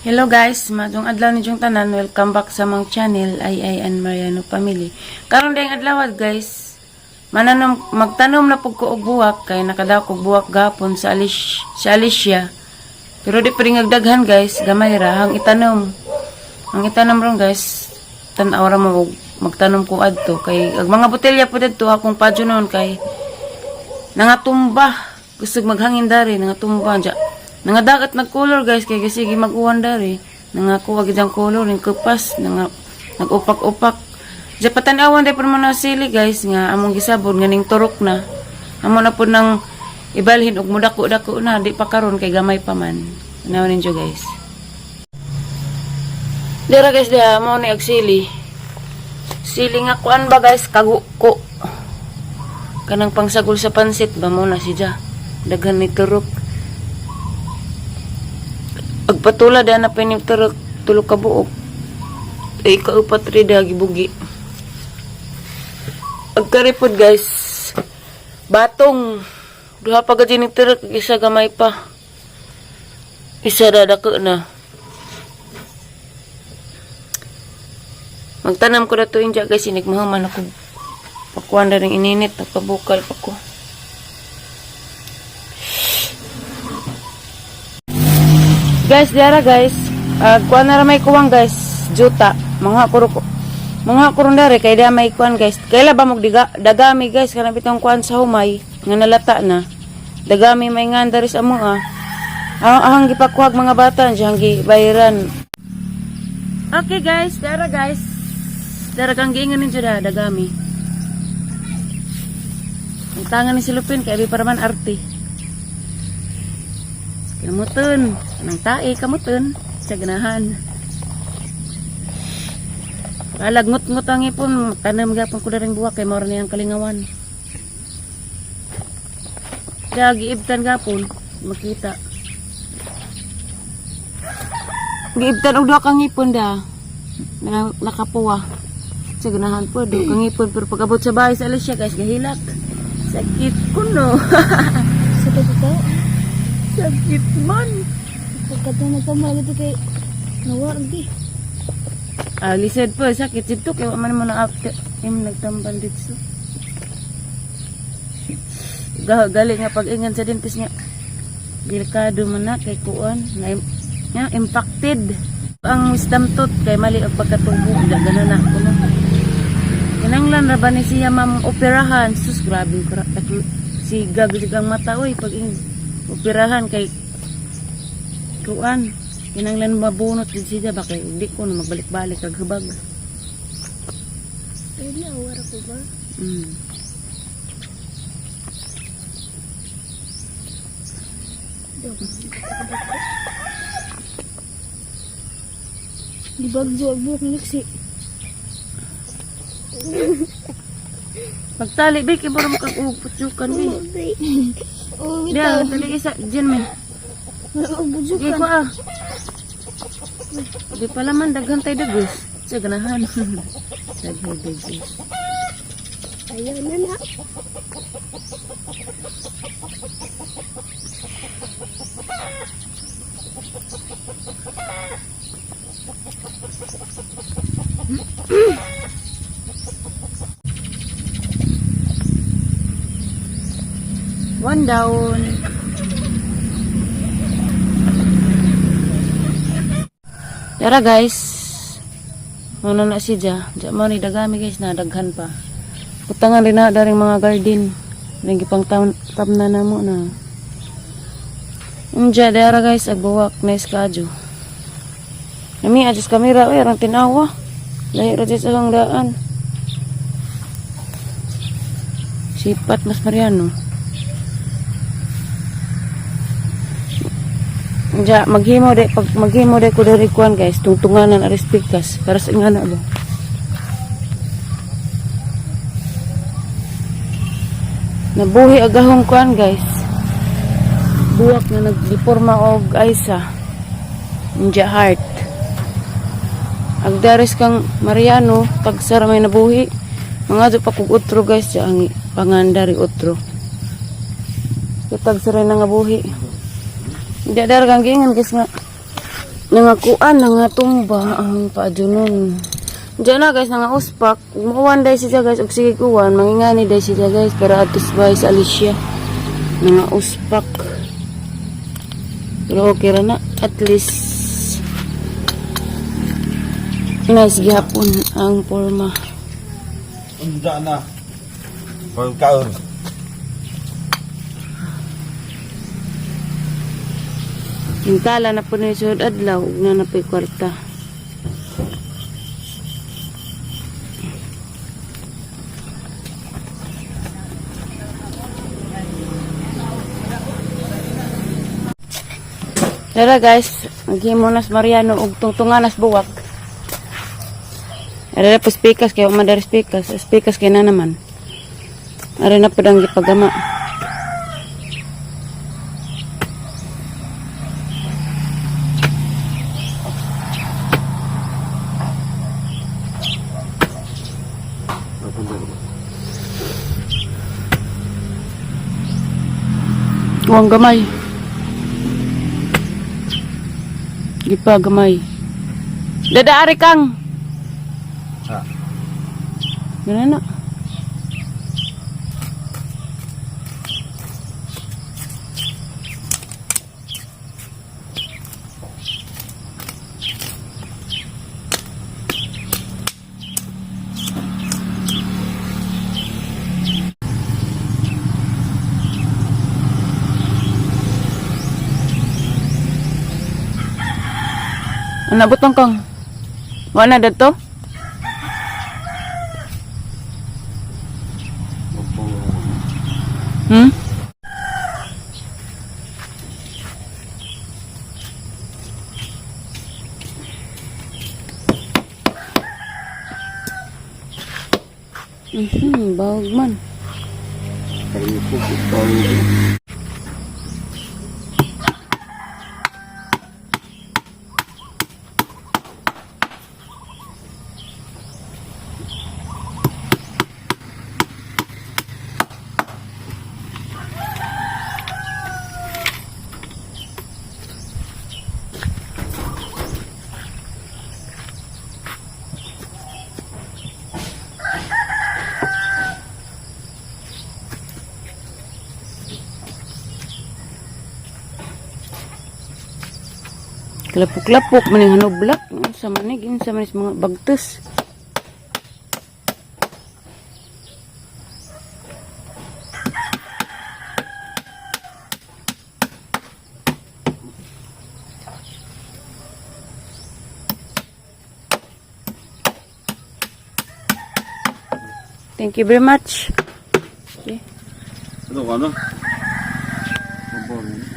Hello guys, madung adlaw ni jong tanan, welcome back sa mong channel ay and Mariano Family. Karon dayang adlaw guys, magtanom na pug ko og buwak kay nakadaw kog buwak gapon sa Alicia. Pero di pa rin nagdaghan guys, gamay ra hang itanom. Ang itanom ron guys, tan-aw ra mo magtanom ko adto kay ag mga botelya pud adto akong padyo noon kay nangatumba. Gusto maghangin dari nangatumba dya. Nangadagat nagcolor guys kay sige mag-uwan dari nangakuha gid ang color ning kupas nagupak-upak ja patanawan day pero na sili guys nga among gisabon nga ning turok na amo na pud nang ibalhin og mudako-dako na di pa karon kay gamay pa man naon ninyo guys dira guys dia mo ni og sili nga kuan ba guys kaguko kanang pangsagol sa pansit ba mo na siya daghan ni turok. Agpatula da na pinig tulog ka buok. Ay kaupat rin da gibugi. Agkaripod guys. Batong. Duha pa gadi ni turok. Isa gamay pa. Isa dadako na. Magtanam ko na to inja guys. Inigmahaman ako. Pakuan na rin ininit. Pabukal pa ko. Guys, diara guys, kuan na may kuwang guys, juta, mga kurong dari, kay diya may kuwan guys, kaila ba dagami guys, kanang bitong kuwan sa humay, nga nalata na, dagami may ngandari sa mga, ahang gipakuhag mga bata, diyang gibayaran. Okay guys, diara kang giingan ninyo da, dagami. Ang tangan ni silupin, kaya di paraman arte. Kamuton, nang tae kamuton sa ganahan. Alagngot-ngot ang ipon, tanam gapon ko na rin buwak kay mara niyang kalingawan. Kaya giibtan gapon, makita. Giibtan og duha kang ipon da. Nakapuwa. Sa ganahan po, duha kang ipon pero pag-abot sa bahay sa Alicia guys, gahilak. Sakit ko no. Sakit ito? Sakit man. Pagkata nagkamali ito kay nawargi. Lisod po, sakit dito. Kaya man mo na after nagtamban dito. Gali nga pag-ingan sa dentist niya. Delikado man na kay kuan. Na impacted. Ang wisdom tooth kay mali ang pagkatubo. Gano'n na. Kinanglan na ba ni siya operahan? Sus, grabe. Si gagawin ang mata. Uy, pag-ingan. Operahan kay kuan kinanglan mabunot din siya ba kay hindi ko na magbalik-balik kag hubag. Pwede awara ko ba? Di bagyo ang buhok ni Lexi. Pagtali ba kay para makag-uputsukan ni. Oh, Dia tali isa diyan man. Sige ko ah. Di pala man daghan tay dagos. Sa ganahan. Daghan dagos. Ayaw na na. One down. Tara guys. Ano na si Ja? Ja mo ni dagami guys na daghan pa. Utangan rin na daring mga garden. Ning gipang tam na namo na. Unja dara guys agbuwak na iskadyo. Nami adjust kamera oy arang tinawa. Lahi ra sa lang daan. Sipat mas Mariano. Ja maghimo de pag maghimo de ko diri kuan guys tungtunganan aris pikas para sa ingana ba nabuhi agahong kuan guys buwak na nagdiporma og Aisa Ninja Heart agdaris kang Mariano tagsara may nabuhi mga do pa kog utro guys ja ang pangandari utro tagsara na nga buhi. Tidak ada kang gingan guys nga nangakuan, nangatumba ang paadunon. Diyan na guys, nangauspak. Makuwan dahil siya guys, og sige kuwan, mangingani dahil siya guys, para atos ba sa Alicia. Nangauspak. Pero okay ra na, at least nice gihapon ang forma. Unda na. Pagkaon. Hintala na po na yung suhod adlaw, ug na napoy kwarta. Tara guys, maghimo nas Mariano og tungtungan nas buwak. Ara na po speakers kay umadar speakers kay na naman. Ara na po dang gipagama. Huwag gamay. Gipa gamay. Dadaari kang. Ha. Ganun na. Nabutong kang. Wala na dito? Hmm? Bawag man. Kelapuk-lapuk maning hanoblak sa manig sa manis mga bagtes. Thank you very much. Okay. Ano ka no?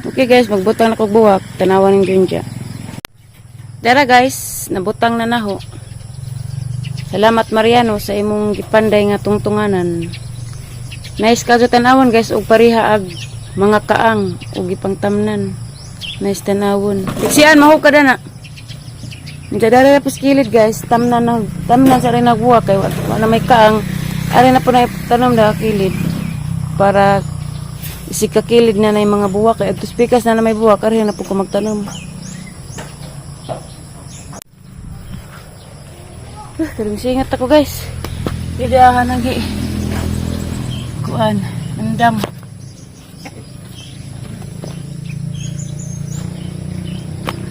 Okay guys, magbutang na kog buwak, tanawan ng gyud. Dara guys, nabutang na naho. Salamat Mariano sa imong gipanday nga tungtunganan. Nice kadto tanawon guys og pariha ag mga kaang og gipangtamnan. Nice tanawon. Siyan mahu kada na. Dara pa skilid guys, tamnan sa rin nagbuwak kay wala may kaang. Ari na po na tanom da kilid para isikakilid na na yung mga buwak kay adto pikas na may buwak ari na po ko magtanom. Kaling singat ako guys. Pidahan ang kuan, andam.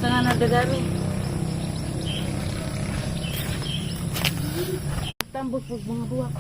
Tangan na dadami. Tambos po mga buwak.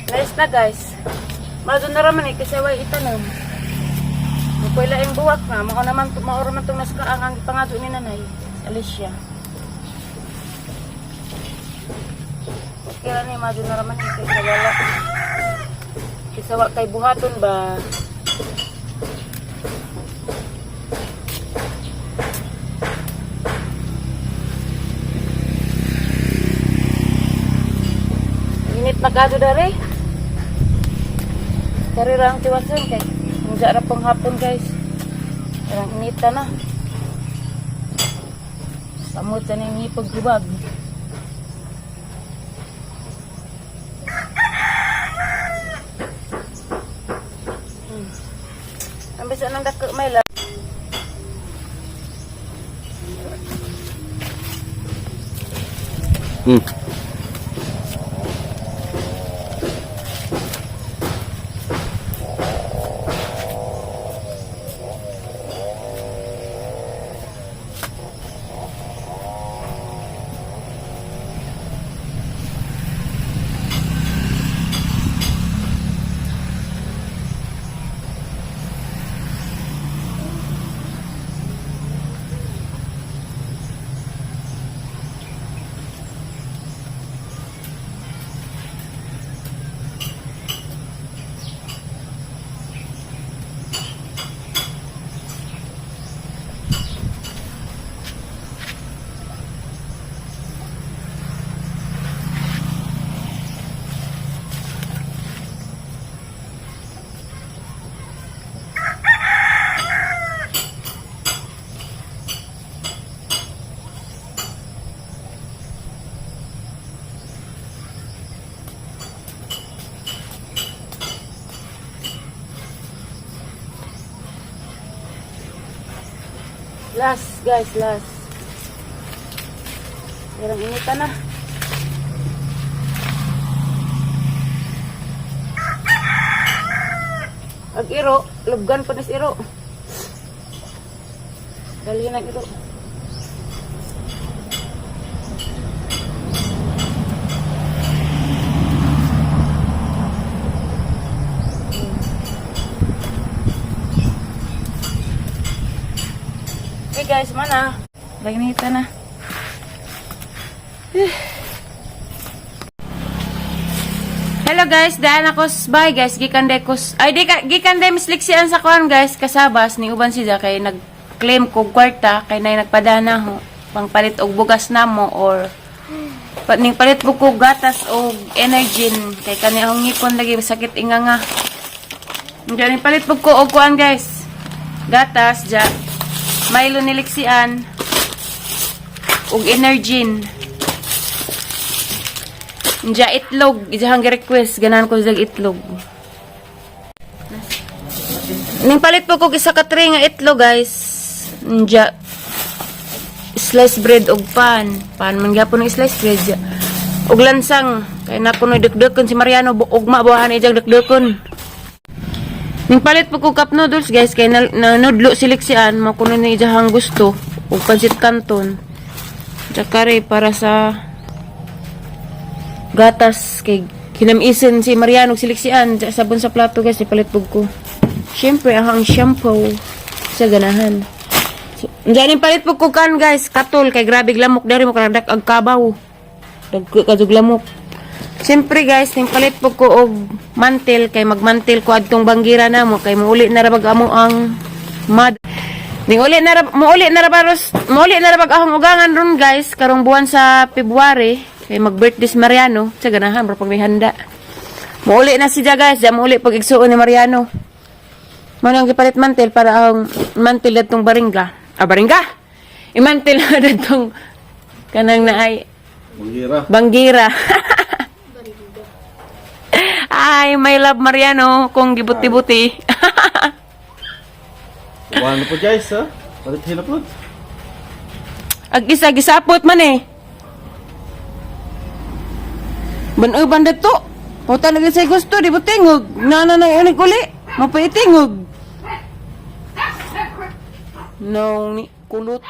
Nice na guys. Madon na raman kasi way itanam. Mupay laing buwak na, mako naman maoro man tong naskaang ang ipangato ni nanay, Alicia. Kaya ni madon na raman kasi wala. Kasi wa kay buhaton ba? Init na kado dari. Dari lang tiwasan kay. Ang sarap pang hapon guys. Parang inita na. Samot na yung hipag-hibag. Ang bisa nang dako may la. Last guys, last. Yarang inita na. Ag iro, lubgan pa nis iro. Dali na iro. Okay guys, mana? Lagi nita na. Hello guys, daan ako bye guys, gikan day ko. Ay gikan day misliksian sa kuan guys, kasabas ni uban siya kay nag-claim ko kwarta kay nay nagpadana ho pangpalit og bugas namo or ning palit ko gatas og energy kay kani akong ngipon lagi sakit inganga. Diyan palit ko og kuan guys. Gatas ja Milo niliksian ug Energin. Nja itlog, ijahang request ganan ko sig itlog. Ning palit po ko isa ka tray nga itlog guys. Nja sliced bread ug pan. Pan man gyapon ng sliced bread. Ug lansang kay na kuno dukdukon si Mariano ugma buhahan ijang dukdukon. Ning palit po ko cup noodles guys kay na nudlo siliksian mo kuno ni ijahang gusto ug pansit canton. Jakare para sa gatas kay kinamisin si Mariano siliksian sabon sa plato guys ipalit po ko. Syempre ang shampoo sa ganahan. So, diyan palit po ko kan guys katol kay grabe lamok dari mo kanadak ag kabaw. Dagkadug lamok. Siyempre guys, ning palit po ko og mantel kay magmantel ko adtong banggira na mo kay muuli na rabag amo ang mad. Ning uli na rabag ahong ugangan ron guys karong buwan sa February kay mag-birthday si Mariano sa ganahan para pag may handa. Muuli na siya guys, ja muuli pag igsuon ni Mariano. Mo nang gipalit mantel para ang mantel adtong baringga. Baringga. Imantel na adtong kanang naay Banggira. Ay, my love Mariano, kung gibuti-buti. Wala po guys ha? Palit hila po. Ag-isa, gisapot man eh. Ban-uban dito. Puta lagi sa gusto, di ba tingog? Nananay unig uli. Mapaitingog. No, ni kulot.